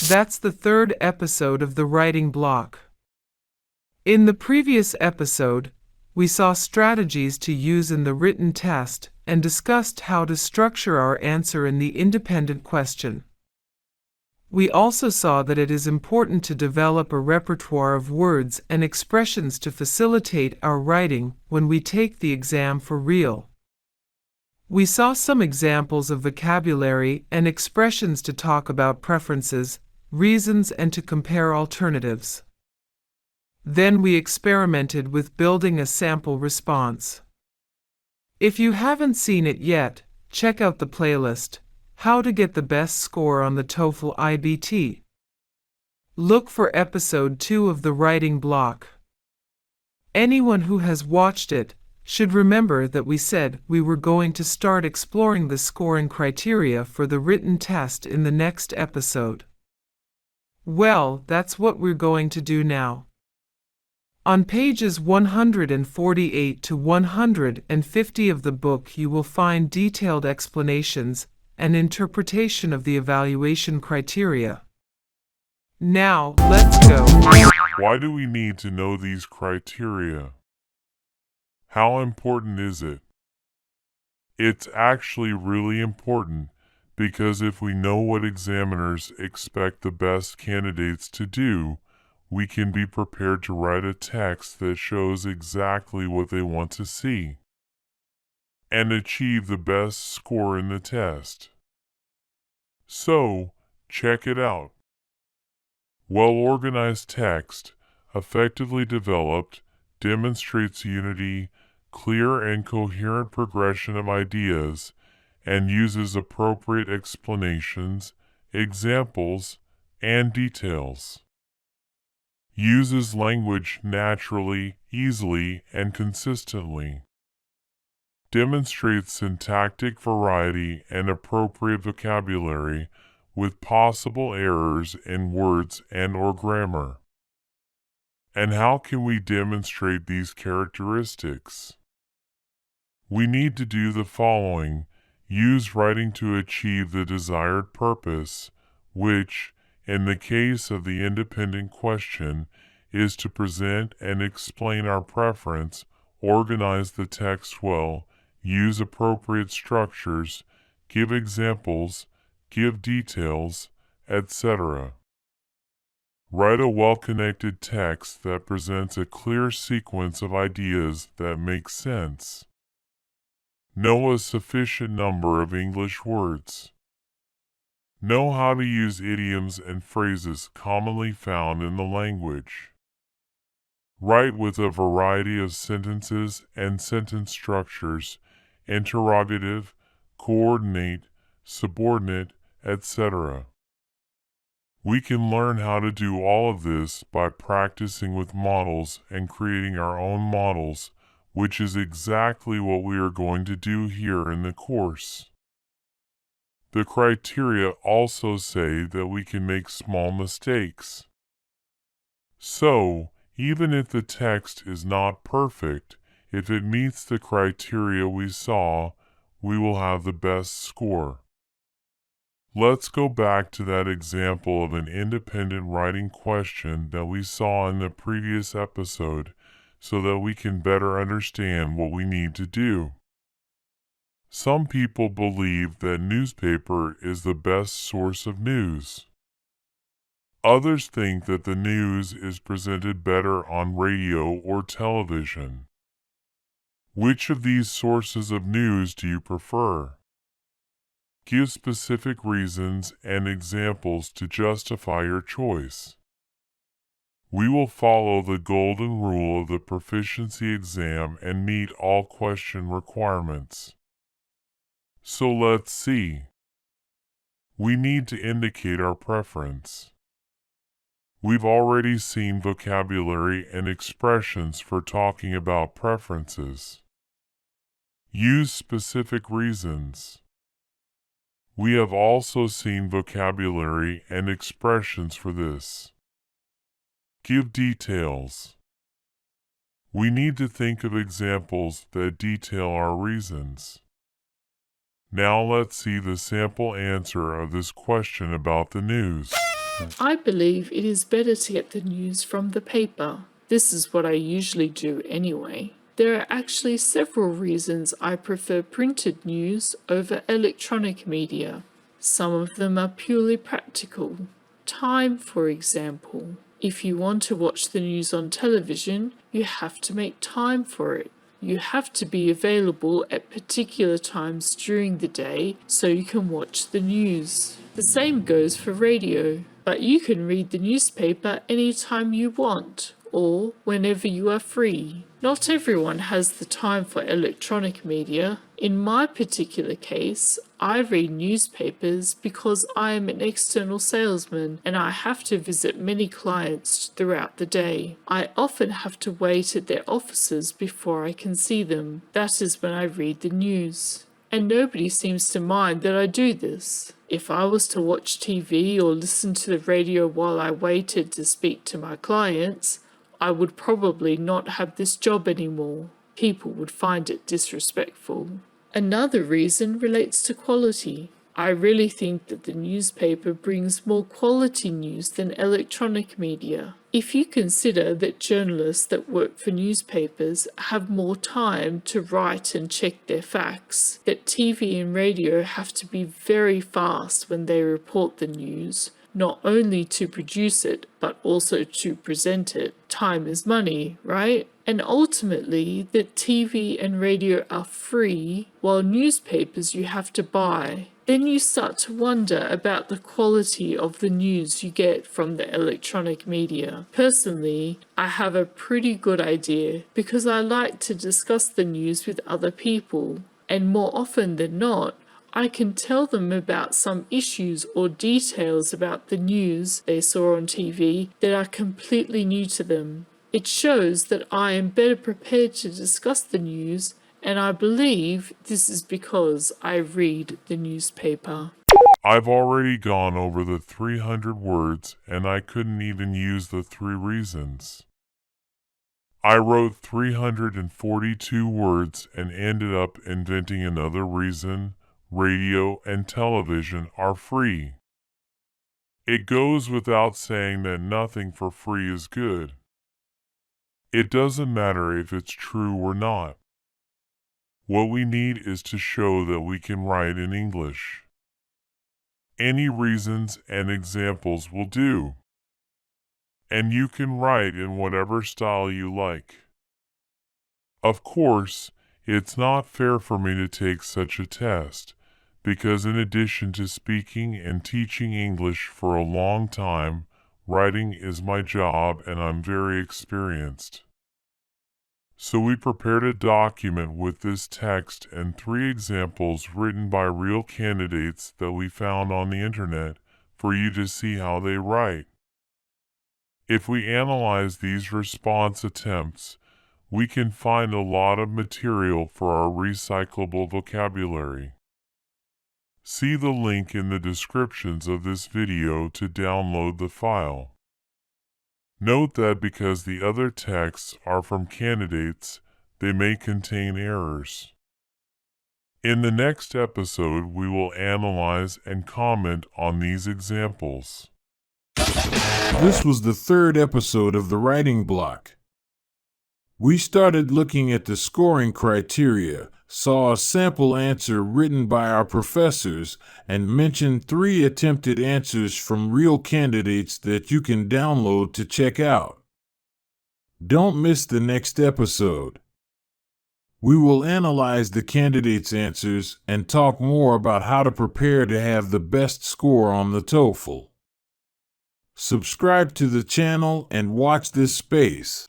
That's the third episode of the writing block. In the previous episode, we saw strategies to use in the written test and discussed how to structure our answer in the independent question. We also saw that it is important to develop a repertoire of words and expressions to facilitate our writing when we take the exam for real. We saw some examples of vocabulary and expressions to talk about preferences, reasons, and to compare alternatives. Then we experimented with building a sample response. If you haven't seen it yet, check out the playlist, How to Get the Best Score on the TOEFL iBT. Look for episode 2 of the writing block. Anyone who has watched it should remember that we said we were going to start exploring the scoring criteria for the written test in the next episode. Well, that's what we're going to do now. On pages 148 to 150 of the book, you will find detailed explanations and interpretation of the evaluation criteria. Now, let's go. Why do we need to know these criteria? How important is it? It's actually really important because if we know what examiners expect the best candidates to do, we can be prepared to write a text that shows exactly what they want to see and achieve the best score in the test. So, check it out. Well-organized text, effectively developed, demonstrates unity, clear and coherent progression of ideas, and uses appropriate explanations, examples, and details. Uses language naturally, easily, and consistently. Demonstrates syntactic variety and appropriate vocabulary with possible errors in words and/or grammar. And how can we demonstrate these characteristics? We need to do the following. Use writing to achieve the desired purpose, which, in the case of the independent question, is to present and explain our preference, organize the text well, use appropriate structures, give examples, give details, etc. Write a well-connected text that presents a clear sequence of ideas that make sense. Know a sufficient number of English words. Know how to use idioms and phrases commonly found in the language. Write with a variety of sentences and sentence structures, interrogative, coordinate, subordinate, etc. We can learn how to do all of this by practicing with models and creating our own models, which is exactly what we are going to do here in the course. The criteria also say that we can make small mistakes. So, even if the text is not perfect, if it meets the criteria we saw, we will have the best score. Let's go back to that example of an independent writing question that we saw in the previous episode so that we can better understand what we need to do. Some people believe that newspaper is the best source of news. Others think that the news is presented better on radio or television. Which of these sources of news do you prefer? Give specific reasons and examples to justify your choice. We will follow the golden rule of the proficiency exam and meet all question requirements. So let's see. We need to indicate our preference. We've already seen vocabulary and expressions for talking about preferences. Use specific reasons. We have also seen vocabulary and expressions for this. Give details. We need to think of examples that detail our reasons. Now let's see the sample answer of this question about the news. I believe it is better to get the news from the paper. This is what I usually do anyway. There are actually several reasons I prefer printed news over electronic media. Some of them are purely practical. Time, for example. If you want to watch the news on television, you have to make time for it. You have to be available at particular times during the day so you can watch the news. The same goes for radio, but you can read the newspaper anytime you want or whenever you are free. Not everyone has the time for electronic media. In my particular case, I read newspapers because I am an external salesman and I have to visit many clients throughout the day. I often have to wait at their offices before I can see them. That is when I read the news. And nobody seems to mind that I do this. If I was to watch TV or listen to the radio while I waited to speak to my clients, I would probably not have this job anymore. People would find it disrespectful. Another reason relates to quality. I really think that the newspaper brings more quality news than electronic media. If you consider that journalists that work for newspapers have more time to write and check their facts, that TV and radio have to be very fast when they report the news, not only to produce it, but also to present it. Time is money, right? And ultimately, that TV and radio are free, while newspapers you have to buy. Then you start to wonder about the quality of the news you get from the electronic media. Personally, I have a pretty good idea because I like to discuss the news with other people, and more often than not, I can tell them about some issues or details about the news they saw on TV that are completely new to them. It shows that I am better prepared to discuss the news, and I believe this is because I read the newspaper. I've already gone over the 300 words and I couldn't even use the 3 reasons. I wrote 342 words and ended up inventing another reason. Radio and television are free. It goes without saying that nothing for free is good. It doesn't matter if it's true or not. What we need is to show that we can write in English. Any reasons and examples will do. And you can write in whatever style you like. Of course, it's not fair for me to take such a test, because in addition to speaking and teaching English for a long time, writing is my job and I'm very experienced. So we prepared a document with this text and 3 examples written by real candidates that we found on the internet for you to see how they write. If we analyze these response attempts, we can find a lot of material for our recyclable vocabulary. See the link in the descriptions of this video to download the file. Note that because the other texts are from candidates, they may contain errors. In the next episode, we will analyze and comment on these examples. This was the 3rd episode of the Writing Block. We started looking at the scoring criteria, saw a sample answer written by our professors, and mentioned 3 attempted answers from real candidates that you can download to check out. Don't miss the next episode. We will analyze the candidates' answers and talk more about how to prepare to have the best score on the TOEFL. Subscribe to the channel and watch this space.